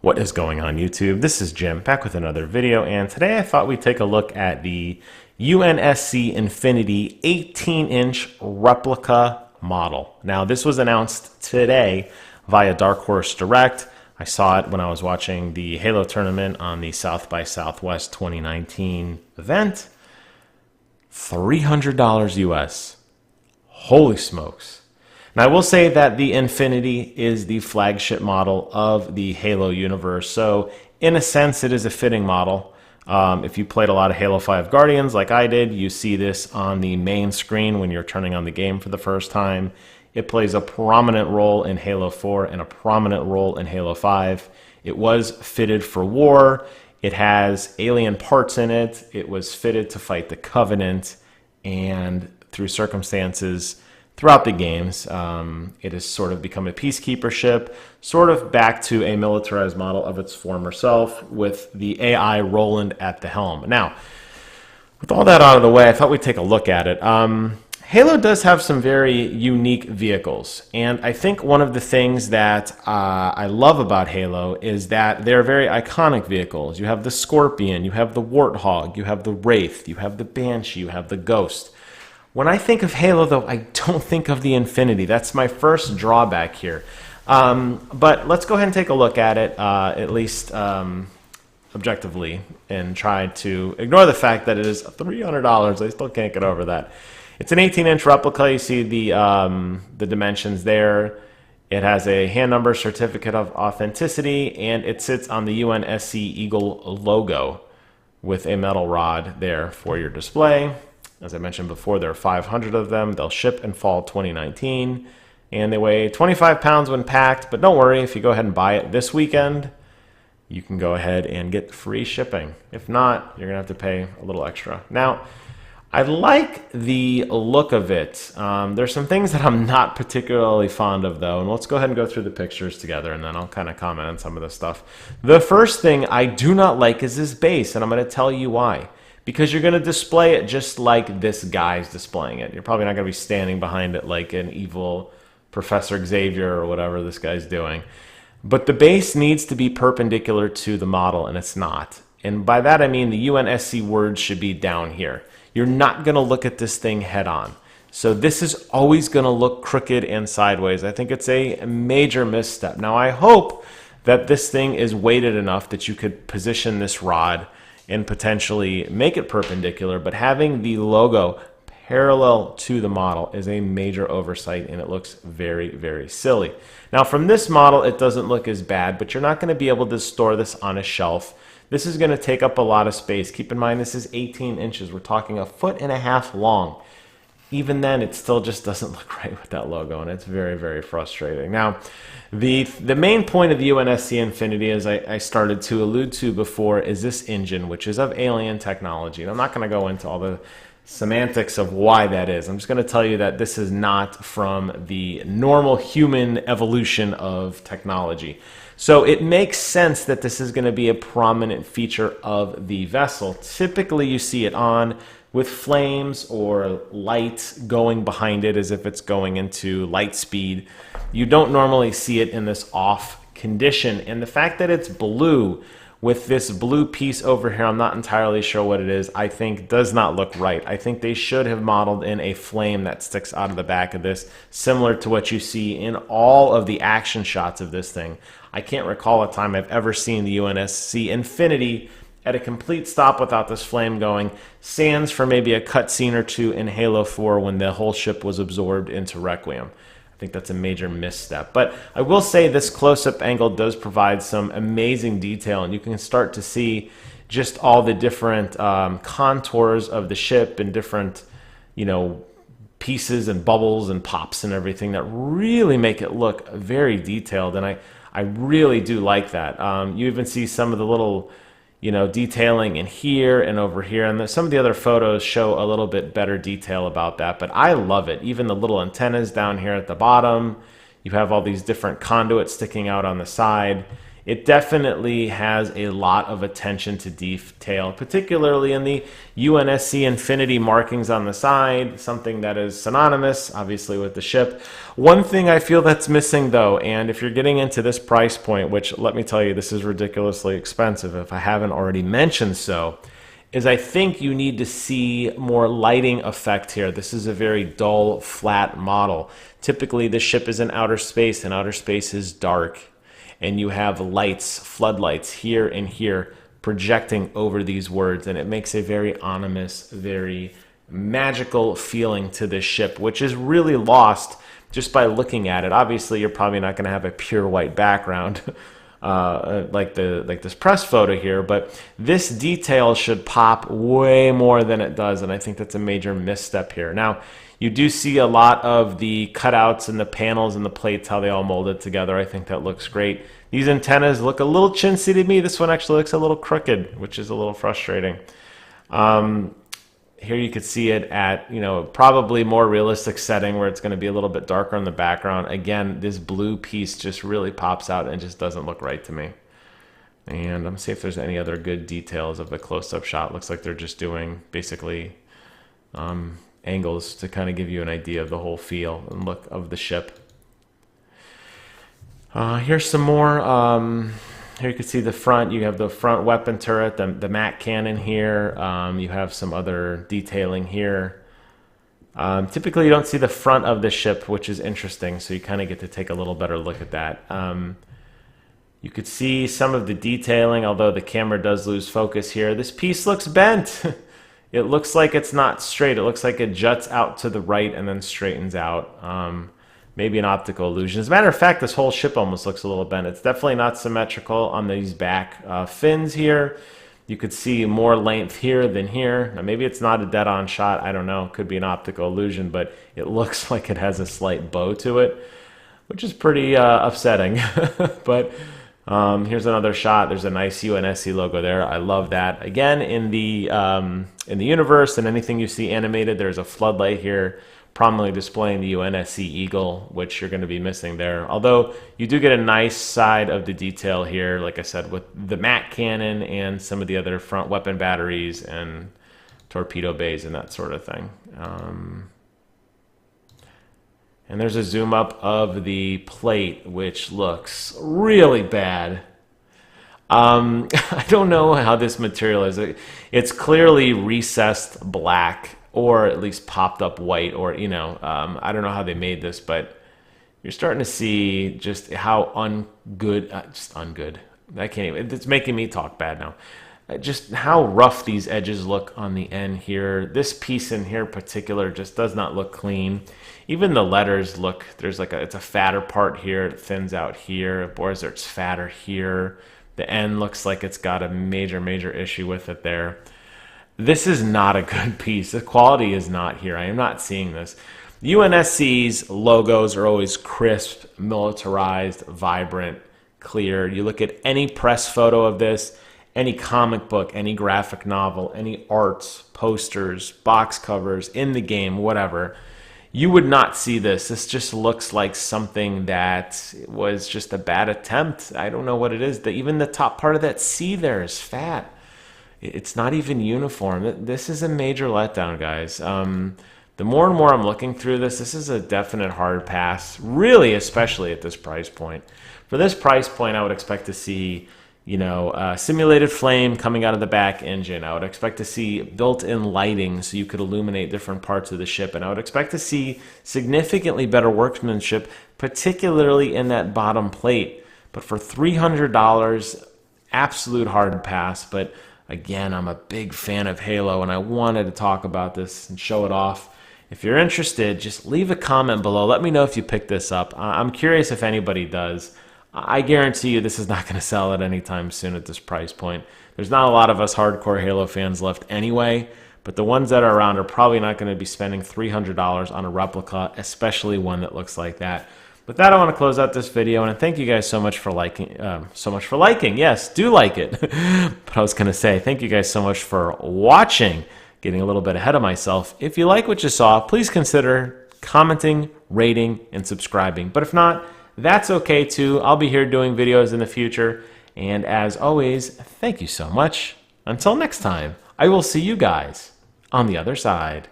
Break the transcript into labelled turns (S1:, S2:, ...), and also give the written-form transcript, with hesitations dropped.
S1: What is going on YouTube? This is Jim back with another video, and today I thought we'd take a look at the UNSC Infinity 18-inch replica model. Now this was announced today via Dark Horse Direct. I saw it when I was watching the Halo tournament on the South by Southwest 2019 event. $300 US. Holy smokes. Now, I will say that the Infinity is the flagship model of the Halo universe, so in a sense, it is a fitting model. If you played a lot of Halo 5 Guardians like I did, you see this on the main screen when you're turning on the game for the first time. It plays a prominent role in Halo 4 and a prominent role in Halo 5. It was fitted for war. It has alien parts in it. It was fitted to fight the Covenant, and through circumstances throughout the games, it has sort of become a peacekeeper ship, sort of back to a militarized model of its former self with the AI Roland at the helm. Now, with all that out of the way, I thought we'd take a look at it. Halo does have some very unique vehicles, and I think one of the things that I love about Halo is that they're very iconic vehicles. You have the Scorpion, you have the Warthog, you have the Wraith, you have the Banshee, you have the Ghost. When I think of Halo, though, I don't think of the Infinity. That's my first drawback here. But let's go ahead and take a look at it, at least objectively, and try to ignore the fact that it is $300. I still can't get over that. It's an 18-inch replica. You see the dimensions there. It has a hand number certificate of authenticity, and it sits on the UNSC Eagle logo with a metal rod there for your display. As I mentioned before, there are 500 of them. They'll ship in fall 2019, and they weigh 25 pounds when packed. But don't worry, if you go ahead and buy it this weekend, you can go ahead and get free shipping. If not, you're going to have to pay a little extra. Now, I like the look of it. There's some things that I'm not particularly fond of, though, and let's go ahead and go through the pictures together, and then I'll kind of comment on some of this stuff. The first thing I do not like is this base, and I'm going to tell you why. Because you're going to display it just like this guy's displaying it. You're probably not going to be standing behind it like an evil Professor Xavier or whatever this guy's doing. But the base needs to be perpendicular to the model, and it's not. And by that I mean the UNSC words should be down here. You're not going to look at this thing head on. So this is always going to look crooked and sideways. I think it's a major misstep. Now I hope that this thing is weighted enough that you could position this rod and potentially make it perpendicular, but having the logo parallel to the model is a major oversight, and it looks very, very silly. Now from this model, it doesn't look as bad, but you're not going to be able to store this on a shelf. This is going to take up a lot of space. Keep in mind, this is 18 inches. We're talking 1.5 feet long. Even then, it still just doesn't look right with that logo, and it's very, very frustrating. Now, the main point of the UNSC Infinity, as I started to allude to before, is this engine, which is of alien technology. And I'm not going to go into all the semantics of why that is. I'm just going to tell you that this is not from the normal human evolution of technology. So it makes sense that this is going to be a prominent feature of the vessel. Typically, you see it on with flames or light going behind it as if it's going into light speed. You don't normally see it in this off condition. And the fact that it's blue with this blue piece over here, I'm not entirely sure what it is, I think does not look right. I think they should have modeled in a flame that sticks out of the back of this, similar to what you see in all of the action shots of this thing. I can't recall a time I've ever seen the UNSC Infinity at a complete stop without this flame going, sans for maybe a cutscene or two in Halo 4 when the whole ship was absorbed into Requiem. I think that's a major misstep. But I will say this close-up angle does provide some amazing detail, and you can start to see just all the different contours of the ship and different, pieces and bubbles and pops and everything that really make it look very detailed, and I really do like that. You even see some of the little detailing in here and over here. And some of the other photos show a little bit better detail about that, but I love it. Even the little antennas down here at the bottom. You have all these different conduits sticking out on the side. It definitely has a lot of attention to detail, particularly in the UNSC Infinity markings on the side, something that is synonymous, obviously, with the ship. One thing I feel that's missing, though, and if you're getting into this price point, which, let me tell you, this is ridiculously expensive if I haven't already mentioned so, is I think you need to see more lighting effect here. This is a very dull, flat model. Typically, the ship is in outer space, and outer space is dark. And you have lights, floodlights here and here projecting over these words, and it makes a very ominous, very magical feeling to this ship, which is really lost just by looking at it. Obviously, you're probably not going to have a pure white background like this press photo here, but this detail should pop way more than it does, and I think that's a major misstep here. Now, you do see a lot of the cutouts and the panels and the plates, how they all molded together. I think that looks great. These antennas look a little chintzy to me. This one actually looks a little crooked, which is a little frustrating. Here you could see it at, probably more realistic setting where it's going to be a little bit darker in the background. Again, this blue piece just really pops out and just doesn't look right to me. And I'm going to see if there's any other good details of the close-up shot. Looks like they're just doing basically angles to kind of give you an idea of the whole feel and look of the ship. Here's some more. Here you can see the front. You have the front weapon turret, the MAC cannon here. You have some other detailing here. Typically, you don't see the front of the ship, which is interesting, so you kind of get to take a little better look at that. You could see some of the detailing, although the camera does lose focus here. This piece looks bent. It looks like it's not straight. It looks like it juts out to the right and then straightens out. Maybe an optical illusion. As a matter of fact, this whole ship almost looks a little bent. It's definitely not symmetrical on these back fins here. You could see more length here than here. Now, maybe it's not a dead-on shot. I don't know. It could be an optical illusion, but it looks like it has a slight bow to it, which is pretty upsetting. But here's another shot. There's a nice UNSC logo there. I love that. Again, in the universe and anything you see animated, there's a floodlight here prominently displaying the UNSC Eagle, which you're going to be missing there. Although you do get a nice side of the detail here, like I said, with the MAC cannon and some of the other front weapon batteries and torpedo bays and that sort of thing. And there's a zoom up of the plate, which looks really bad. I don't know how this material is. It's clearly recessed black, or at least popped up white, or, I don't know how they made this, but you're starting to see just how ungood. I can't even, it's making me talk bad now. Just how rough these edges look on the end here. This piece in here in particular just does not look clean. Even the letters look, there's it's a fatter part here, it thins out here, or it's fatter here. The end looks like it's got a major issue with it there. This is not a good piece. The quality is not here. I am not seeing this. UNSC's logos are always crisp, militarized, vibrant, clear. You look at any press photo of this, any comic book, any graphic novel, any arts, posters, box covers, in the game, whatever, you would not see this. This just looks like something that was just a bad attempt. I don't know what it is. Even the top part of that C there is fat. It's not even uniform. This is a major letdown, guys. The more and more I'm looking through this, this is a definite hard pass, really, especially at this price point. For this price point, I would expect to see, simulated flame coming out of the back engine. I would expect to see built-in lighting so you could illuminate different parts of the ship. And I would expect to see significantly better workmanship, particularly in that bottom plate. But for $300, absolute hard pass. But again, I'm a big fan of Halo, and I wanted to talk about this and show it off. If you're interested, just leave a comment below. Let me know if you pick this up. I'm curious if anybody does. I guarantee you this is not going to sell at any time soon at this price point. There's not a lot of us hardcore Halo fans left anyway, but the ones that are around are probably not going to be spending $300 on a replica, especially one that looks like that. With that, I want to close out this video, and thank you guys so much for liking. Yes, do like it. But I was going to say, thank you guys so much for watching. Getting a little bit ahead of myself. If you like what you saw, please consider commenting, rating, and subscribing. But if not, that's okay too. I'll be here doing videos in the future. And as always, thank you so much. Until next time, I will see you guys on the other side.